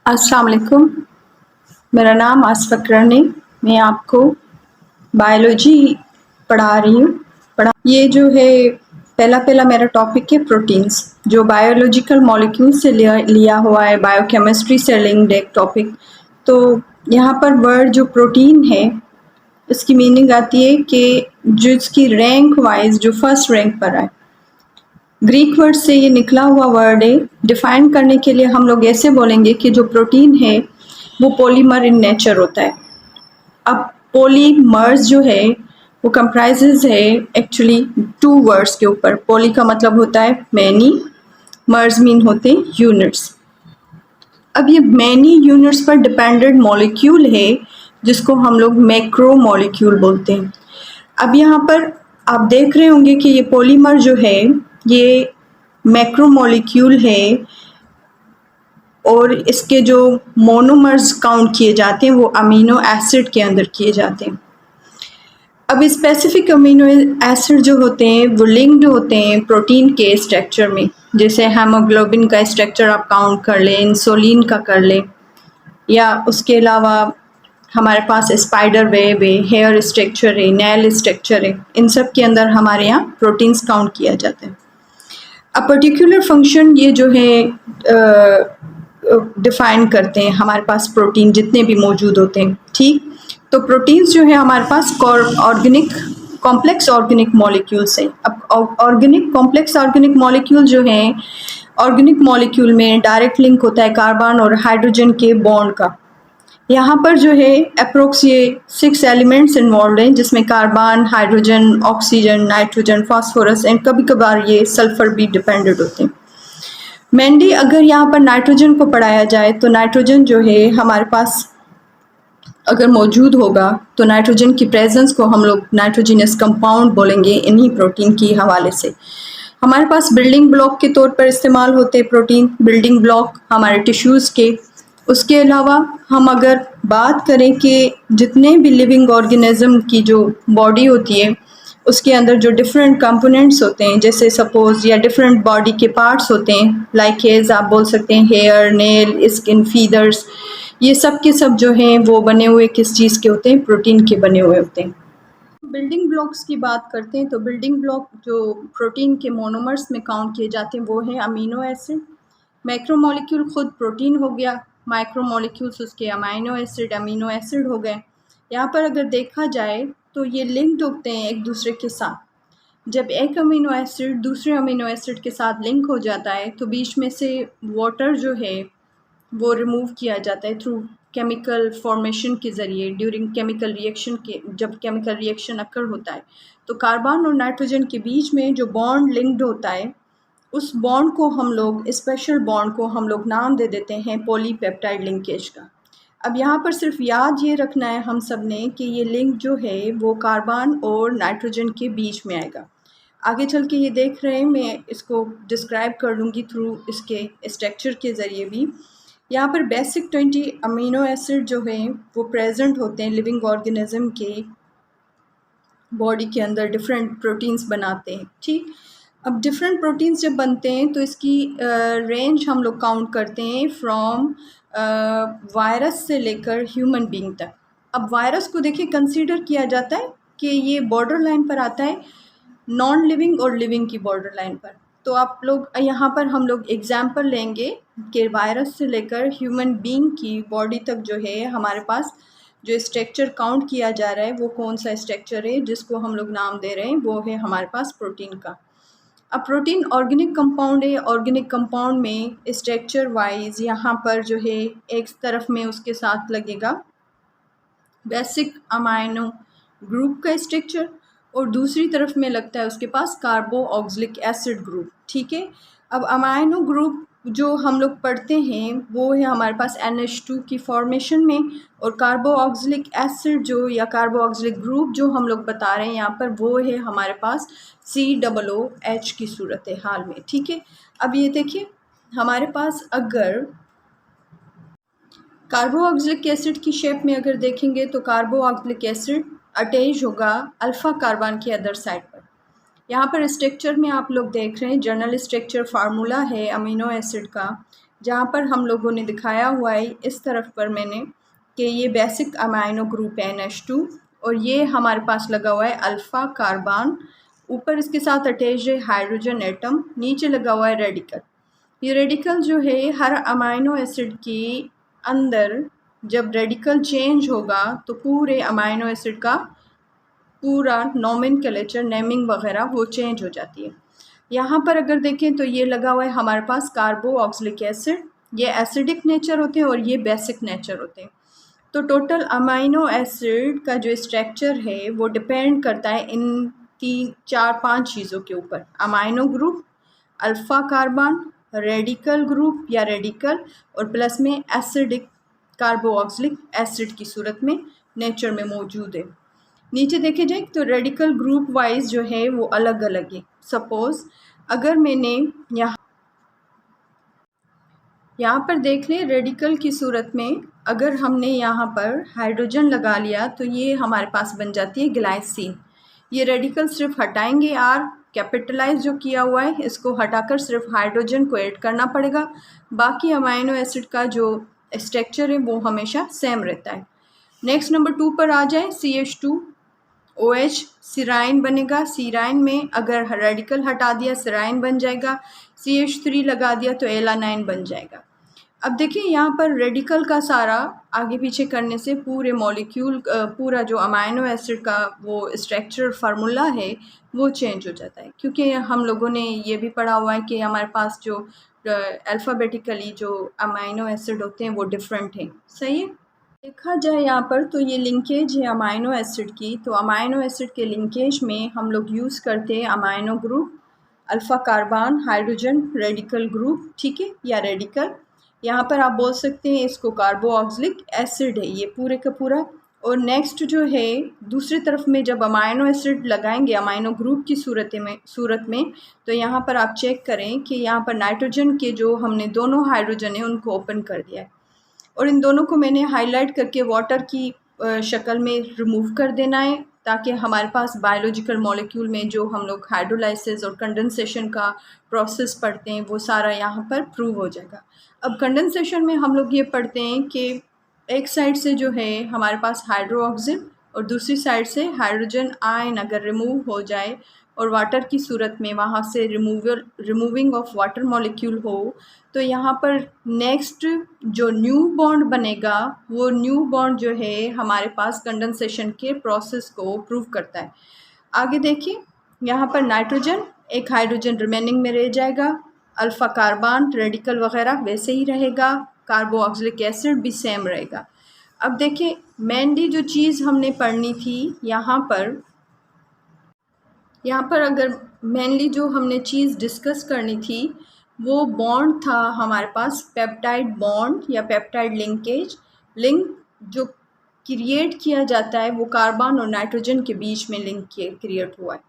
अस्सलाम वालेकुम। मेरा नाम आसफ़ा करनी। मैं आपको बायोलॉजी पढ़ा रही हूँ। ये जो है पहला मेरा टॉपिक है प्रोटीन्स, जो बायोलॉजिकल मॉलिक्यूल से लिया हुआ है, बायोकेमिस्ट्री से लिंक्ड एक टॉपिक। तो यहाँ पर वर्ड जो प्रोटीन है, इसकी मीनिंग आती है कि जिसकी रैंक वाइज जो फर्स्ट रैंक पर आए। ग्रीक वर्ड से ये निकला हुआ वर्ड है। डिफाइन करने के लिए हम लोग ऐसे बोलेंगे कि जो प्रोटीन है वो पॉलीमर इन नेचर होता है। अब पॉलीमर्स जो है वो कंप्राइजेज है एक्चुअली टू वर्ड्स के ऊपर। पॉली का मतलब होता है मैनी, मर्स मीन होते हैं यूनिट्स। अब ये मैनी यूनिट्स पर डिपेंडेंट मॉलिक्यूल है जिसको हम लोग मैक्रो मॉलिक्यूल बोलते हैं। अब यहाँ पर आप देख रहे होंगे कि ये पॉलीमर जो है ये मैक्रो मॉलिक्यूल है और इसके जो मोनोमर्स काउंट किए जाते हैं वो अमीनो एसिड के अंदर किए जाते हैं। अब स्पेसिफिक अमीनो एसिड जो होते हैं वो लिंक्ड होते हैं प्रोटीन के स्ट्रक्चर में। जैसे हेमोग्लोबिन का स्ट्रक्चर आप काउंट कर लें, इंसुलिन का कर लें, या उसके अलावा हमारे पास स्पाइडर वेब है, हेयर स्ट्रक्चर है, नेल स्ट्रक्चर है। इन सब के अंदर हमारे यहाँ प्रोटीन्स काउंट किया जाता है। अब पर्टिकुलर फंक्शन ये जो है डिफाइन करते हैं हमारे पास प्रोटीन जितने भी मौजूद होते हैं। ठीक, तो प्रोटीन्स जो है हमारे पास ऑर्गेनिक कॉम्प्लेक्स ऑर्गेनिक मॉलिक्यूल्स हैं। अब ऑर्गेनिक कॉम्प्लेक्स ऑर्गेनिक मॉलिक्यूल जो हैं, ऑर्गेनिक मॉलिक्यूल में डायरेक्ट लिंक होता है कार्बन और हाइड्रोजन के बॉन्ड का। यहाँ पर जो है अप्रोक्स ये 6 एलिमेंट्स इन्वॉल्व हैं, जिसमें carbon, hydrogen, oxygen, nitrogen, phosphorus and कभी कभार ये सल्फर भी डिपेंडेंट होते हैं। मेनली अगर यहाँ पर नाइट्रोजन को पढ़ाया जाए तो नाइट्रोजन जो है हमारे पास अगर मौजूद होगा तो नाइट्रोजन की प्रेजेंस को हम लोग नाइट्रोजिनस कंपाउंड बोलेंगे इन्हीं प्रोटीन की हवाले से। हमारे पास बिल्डिंग ब्लॉक के तौर पर इस्तेमाल होते हैं प्रोटीन, बिल्डिंग ब्लॉक हमारे टिश्यूज़ के। उसके अलावा हम अगर बात करें कि जितने भी लिविंग ऑर्गेनिज्म की जो बॉडी होती है उसके अंदर जो डिफरेंट कंपोनेंट्स होते हैं, जैसे सपोज या डिफरेंट बॉडी के पार्ट्स होते हैं, लाइक हेज आप बोल सकते हैं, हेयर, नेल, स्किन, फीदर्स, ये सब के सब जो हैं वो बने हुए किस चीज़ के होते हैं? प्रोटीन के बने हुए होते हैं। बिल्डिंग ब्लॉक्स की बात करते हैं तो बिल्डिंग ब्लॉक जो प्रोटीन के मोनोमर्स में काउंट किए जाते हैं वो है अमीनो एसिड। मैक्रोमोलिक्यूल खुद प्रोटीन हो गया, माइक्रोमोलिक्यूल्स उसके अमीनो एसिड, अमीनो एसिड हो गए। यहाँ पर अगर देखा जाए तो ये लिंक्ड होते हैं एक दूसरे के साथ। जब एक अमीनो एसिड दूसरे अमीनो एसिड के साथ लिंक हो जाता है तो बीच में से वाटर जो है वो रिमूव किया जाता है थ्रू केमिकल फॉर्मेशन के ज़रिए। ड्यूरिंग केमिकल रिएक्शन के जब केमिकल रिएक्शन अकर होता है तो कार्बन और नाइट्रोजन के बीच में जो बॉन्ड लिंक्ड होता है उस बॉन्ड को हम लोग, स्पेशल बॉन्ड को हम लोग नाम दे देते हैं पॉलीपेप्टाइड लिंकेज का। अब यहाँ पर सिर्फ याद ये रखना है हम सब ने कि ये लिंक जो है वो कार्बन और नाइट्रोजन के बीच में आएगा। आगे चल के ये देख रहे हैं, मैं इसको डिस्क्राइब कर लूँगी थ्रू इसके स्ट्रक्चर के ज़रिए भी। यहाँ पर बेसिक 20 अमीनो एसिड जो हैं वो प्रेजेंट होते हैं लिविंग ऑर्गेनिज्म के बॉडी के अंदर, डिफरेंट प्रोटीन्स बनाते हैं। ठीक, अब डिफरेंट प्रोटीन्स जब बनते हैं तो इसकी रेंज हम लोग काउंट करते हैं फ्रॉम वायरस से लेकर ह्यूमन बीइंग तक। अब वायरस को देखिए कंसीडर किया जाता है कि ये बॉर्डर लाइन पर आता है नॉन लिविंग और लिविंग की बॉर्डर लाइन पर। तो आप लोग यहाँ पर हम लोग एग्जाम्पल लेंगे कि वायरस से लेकर ह्यूमन बीइंग की बॉडी तक जो है हमारे पास जो स्ट्रक्चर काउंट किया जा रहा है वो कौन सा स्ट्रक्चर है जिसको हम लोग नाम दे रहे हैं, वो है हमारे पास प्रोटीन का। अब प्रोटीन ऑर्गेनिक कंपाउंड है। ऑर्गेनिक कंपाउंड में स्ट्रक्चर वाइज यहाँ पर जो है एक तरफ में उसके साथ लगेगा बेसिक अमाइनो ग्रुप का स्ट्रक्चर और दूसरी तरफ में लगता है उसके पास कार्बो ऑक्सिलिक एसिड ग्रुप। ठीक है, अब अमाइनो ग्रुप जो हम लोग पढ़ते हैं वो है हमारे पास NH2 की फॉर्मेशन में, और कार्बो ऑक्सिलिक एसिड जो या कार्बो ऑक्सिलिक ग्रुप जो हम लोग बता रहे हैं यहाँ पर वो है हमारे पास COOH की सूरत है हाल में। ठीक है, अब ये देखिए हमारे पास अगर कार्बो ऑक्सिलिक एसिड की शेप में अगर देखेंगे तो कार्बो ऑक्सिलिक एसिड अटैच होगा अल्फ़ा कार्बन की अदर साइड पर। यहाँ पर स्ट्रक्चर में आप लोग देख रहे हैं जनरल स्ट्रक्चर फार्मूला है अमीनो एसिड का जहाँ पर हम लोगों ने दिखाया हुआ है इस तरफ पर मैंने कि ये बेसिक अमाइनो ग्रुप है NH2 और ये हमारे पास लगा हुआ है अल्फ़ा कार्बन, ऊपर इसके साथ अटैच है हाइड्रोजन एटम, नीचे लगा हुआ है रेडिकल। ये रेडिकल जो है हर अमाइनो एसिड के अंदर जब रेडिकल चेंज होगा तो पूरे अमाइनो एसिड का पूरा नोमेनक्लेचर नेमिंग वगैरह वो चेंज हो जाती है। यहाँ पर अगर देखें तो ये लगा हुआ है हमारे पास कार्बोक्सिलिक एसिड, ये एसिडिक नेचर होते हैं और ये बेसिक नेचर होते हैं। तो टोटल अमाइनो एसिड का जो स्ट्रक्चर है वो डिपेंड करता है इन 3 4 5 चीज़ों के ऊपर, amino group, alpha carbon, radical group या रेडिकल और प्लस में एसिडिक कार्बोक्सिलिक एसिड की सूरत में नेचर में मौजूद है। नीचे देखे जाए तो रेडिकल ग्रुप वाइज जो है वो अलग अलग है। सपोज़ अगर मैंने यहाँ पर देख लें रेडिकल की सूरत में अगर हमने यहाँ पर हाइड्रोजन लगा लिया तो ये हमारे पास बन जाती है ग्लाइसिन। ये रेडिकल सिर्फ हटाएंगे, आर कैपिटलाइज जो किया हुआ है इसको हटाकर सिर्फ हाइड्रोजन को ऐड करना पड़ेगा, बाकी अमाइनो एसिड का जो स्ट्रक्चर है वो हमेशा सेम रहता है। नेक्स्ट नंबर 2 पर आ जाए, CH2OH सिराइन बनेगा। सिराइन में अगर रेडिकल हटा दिया सिराइन बन जाएगा, CH3 लगा दिया तो एलानाइन बन जाएगा। अब देखिए यहाँ पर रेडिकल का सारा आगे पीछे करने से पूरे मॉलिक्यूल पूरा जो अमाइनो एसिड का वो स्ट्रक्चर फार्मूला है वो चेंज हो जाता है, क्योंकि हम लोगों ने ये भी पढ़ा हुआ है कि हमारे पास जो अल्फ़ाबेटिकली जो अमाइनो एसिड होते हैं वो डिफरेंट हैं। सही है। देखा जाए यहाँ पर तो ये लिंकेज है अमाइनो एसिड की, तो अमाइनो एसिड के लिंकेज में हम लोग यूज़ करते हैं amino group, alpha carbon, hydrogen, radical group, ठीक है, या रेडिकल। यहाँ पर आप बोल सकते हैं इसको कार्बोक्सिलिक एसिड है ये पूरे का पूरा। और नेक्स्ट जो है दूसरी तरफ में जब अमाइनो एसिड लगाएंगे अमाइनो ग्रुप की सूरत में तो यहाँ पर आप चेक करें कि यहाँ पर नाइट्रोजन के जो हमने दोनों हाइड्रोजन है उनको ओपन कर दिया है और इन दोनों को मैंने हाईलाइट करके वाटर की शक्ल में रिमूव कर देना है, ताकि हमारे पास बायोलॉजिकल मॉलिक्यूल में जो हम लोग हाइड्रोलाइसिस और कंडेंसेशन का प्रोसेस पढ़ते हैं वो सारा यहाँ पर प्रूव हो जाएगा। अब कंडेंसेशन में हम लोग ये पढ़ते हैं कि एक साइड से जो है हमारे पास हाइड्रोक्सिल और दूसरी साइड से हाइड्रोजन आयन अगर रिमूव हो जाए और वाटर की सूरत में वहाँ से रिमूविंग ऑफ वाटर मॉलिक्यूल हो तो यहाँ पर नेक्स्ट जो न्यू बॉन्ड बनेगा वो न्यू बॉन्ड जो है हमारे पास कंडेंसेशन के प्रोसेस को प्रूव करता है। आगे देखिए यहाँ पर नाइट्रोजन एक हाइड्रोजन रिमेनिंग में रह जाएगा, अल्फ़ा कार्बन रेडिकल वगैरह वैसे ही रहेगा, कार्बोक्सिलिक एसिड भी सेम रहेगा। अब देखिए मेनली जो चीज़ हमने पढ़नी थी यहाँ पर अगर मेनली जो हमने चीज़ डिस्कस करनी थी वो बॉन्ड था हमारे पास पेप्टाइड बॉन्ड या पेप्टाइड लिंक जो क्रिएट किया जाता है वो कार्बन और नाइट्रोजन के बीच में लिंक क्रिएट हुआ है।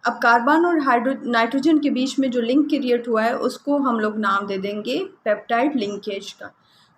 अब कार्बन और नाइट्रोजन के बीच में जो लिंक क्रिएट हुआ है उसको हम लोग नाम दे देंगे पेप्टाइड लिंकेज का।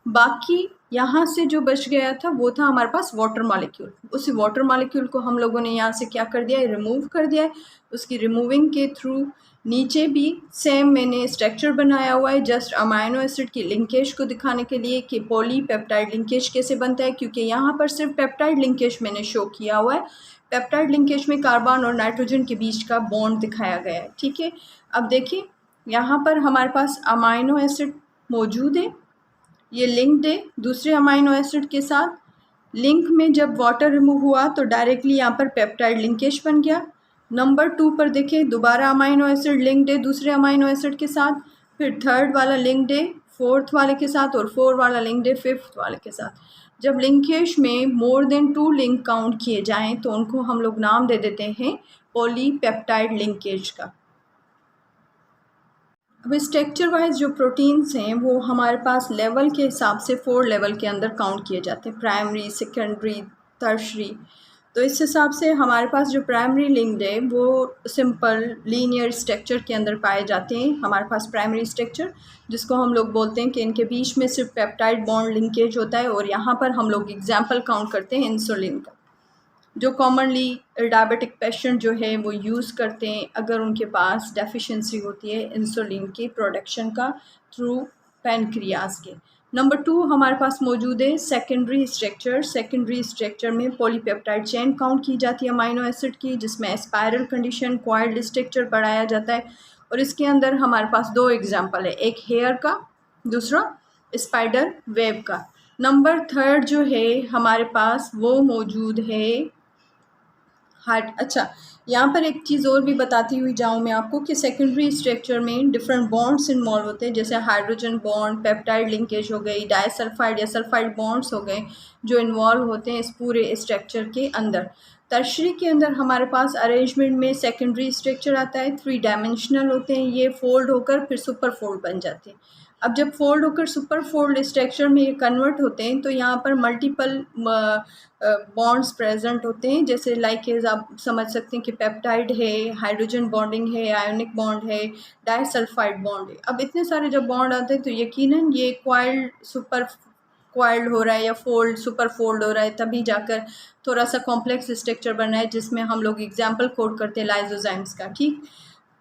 बाकी यहाँ से जो बच गया था वो था हमारे पास वाटर मॉलिक्यूल, उस वाटर मॉलिक्यूल को हम लोगों ने यहाँ से क्या कर दिया है रिमूव कर दिया है। उसकी रिमूविंग के थ्रू नीचे भी सेम मैंने स्ट्रक्चर बनाया हुआ है जस्ट अमाइनो एसिड की लिंकेज को दिखाने के लिए कि पॉलीपेप्टाइड लिंकेज कैसे बनता है, क्योंकि यहाँ पर सिर्फ पेप्टाइड लिंकेज मैंने शो किया हुआ है। पेप्टाइड लिंकेज में कार्बन और नाइट्रोजन के बीच का बॉन्ड दिखाया गया है, ठीक है। अब देखिए यहाँ पर हमारे पास अमाइनो एसिड मौजूद है, ये लिंक्ड है दूसरे अमाइनो एसिड के साथ। लिंक में जब वाटर रिमूव हुआ तो डायरेक्टली यहाँ पर पेप्टाइड लिंकेज बन गया। नंबर 2 पर देखें दोबारा अमाइनो एसिड लिंक्ड है दूसरे अमाइनो एसिड के साथ, फिर थर्ड वाला लिंक्ड है फोर्थ वाले के साथ और 4 वाला लिंक्ड है फिफ्थ वाले के साथ। जब लिंकेज में मोर देन 2 लिंक काउंट किए जाएं तो उनको हम लोग नाम दे देते हैं पॉलीपेप्टाइड लिंकेज का। अब स्ट्रक्चर वाइज जो प्रोटीन्स हैं वो हमारे पास लेवल के हिसाब से 4 लेवल के अंदर काउंट किए जाते हैं, प्राइमरी, सेकेंडरी, टर्शरी। तो इस हिसाब से हमारे पास जो प्राइमरी लिंक्ड है वो सिंपल लीनियर स्ट्रक्चर के अंदर पाए जाते हैं। हमारे पास प्राइमरी स्ट्रक्चर जिसको हम लोग बोलते हैं कि इनके बीच में सिर्फ पेप्टाइड बॉन्ड लिंकेज होता है, और यहाँ पर हम लोग एग्जाम्पल काउंट करते हैं इंसुलिन का, जो कॉमनली डायबिटिक पेशेंट जो है वो यूज़ करते हैं अगर उनके पास डेफिशिएंसी होती है इंसुलिन की प्रोडक्शन का थ्रू पैनक्रियाज के। नंबर 2 हमारे पास मौजूद है सेकेंडरी स्ट्रक्चर। सेकेंडरी स्ट्रक्चर में पॉलीपेप्टाइड चेन काउंट की जाती है अमीनो एसिड की, जिसमें स्पाइरल कंडीशन, कॉइल्ड स्ट्रक्चर पढ़ाया जाता है। और इसके अंदर हमारे पास 2 एग्जाम्पल है, एक हेयर का, दूसरा स्पाइडर वेब का। नंबर 3 जो है हमारे पास वो मौजूद है हार्ट। अच्छा, यहाँ पर एक चीज़ और भी बताती हुई जाऊँ मैं आपको कि सेकेंडरी स्ट्रक्चर में डिफरेंट बॉन्ड्स इन्वॉल्व होते हैं, जैसे हाइड्रोजन बॉन्ड, पेप्टाइड लिंकेज हो गई, डाइसल्फाइड या सल्फाइड बॉन्ड्स हो गए, जो इन्वॉल्व होते हैं इस पूरे स्ट्रक्चर के अंदर। टर्शरी के अंदर हमारे पास अरेंजमेंट में सेकेंडरी स्ट्रक्चर आता है, 3 डायमेंशनल होते हैं, ये फोल्ड होकर फिर सुपर फोल्ड बन जाते हैं। अब जब फोल्ड होकर सुपर फोल्ड स्ट्रक्चर में ये कन्वर्ट होते हैं तो यहाँ पर मल्टीपल बॉन्ड्स प्रेजेंट होते हैं, जैसे लाइक आप समझ सकते हैं कि पेप्टाइड है, हाइड्रोजन बॉन्डिंग है, आयोनिक बॉन्ड है, डाइसल्फाइड बॉन्ड है। अब इतने सारे जब बॉन्ड आते हैं तो यकीनन ये क्वाइल्ड सुपर क्वाइल्ड हो रहा है या फोल्ड सुपर फोल्ड हो रहा है, तभी जाकर थोड़ा सा कॉम्प्लेक्स स्ट्रक्चर बना है, जिसमें हम लोग एग्जाम्पल कोड करते हैं लाइजोजाइम्स का। ठीक,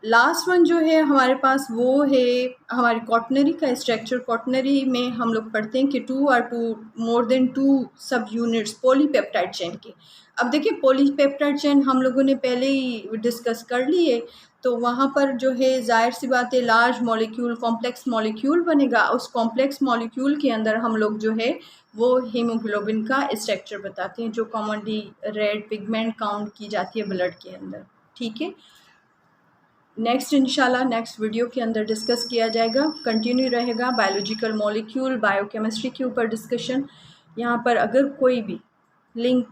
लास्ट वन जो है हमारे पास वो है हमारी कॉटनरी का स्ट्रक्चर। कॉटनरी में हम लोग पढ़ते हैं कि 2 मोर देन 2 सब यूनिट्स पॉलीपेप्टाइड चेन के। अब देखिए पॉलीपेप्टाइड चेन हम लोगों ने पहले ही डिस्कस कर ली है, तो वहाँ पर जो है जाहिर सी बात है लार्ज मॉलिक्यूल, कॉम्प्लेक्स मॉलिक्यूल बनेगा। उस कॉम्प्लेक्स मॉलिक्यूल के अंदर हम लोग जो है वो हीमोग्लोबिन का स्ट्रक्चर बताते हैं, जो कॉमनली रेड पिगमेंट काउंट की जाती है ब्लड के अंदर। ठीक है, नेक्स्ट इंशाल्लाह नेक्स्ट वीडियो के अंदर डिस्कस किया जाएगा, कंटिन्यू रहेगा बायोलॉजिकल मॉलिक्यूल, बायोकेमिस्ट्री के ऊपर डिस्कशन। यहाँ पर अगर कोई भी लिंक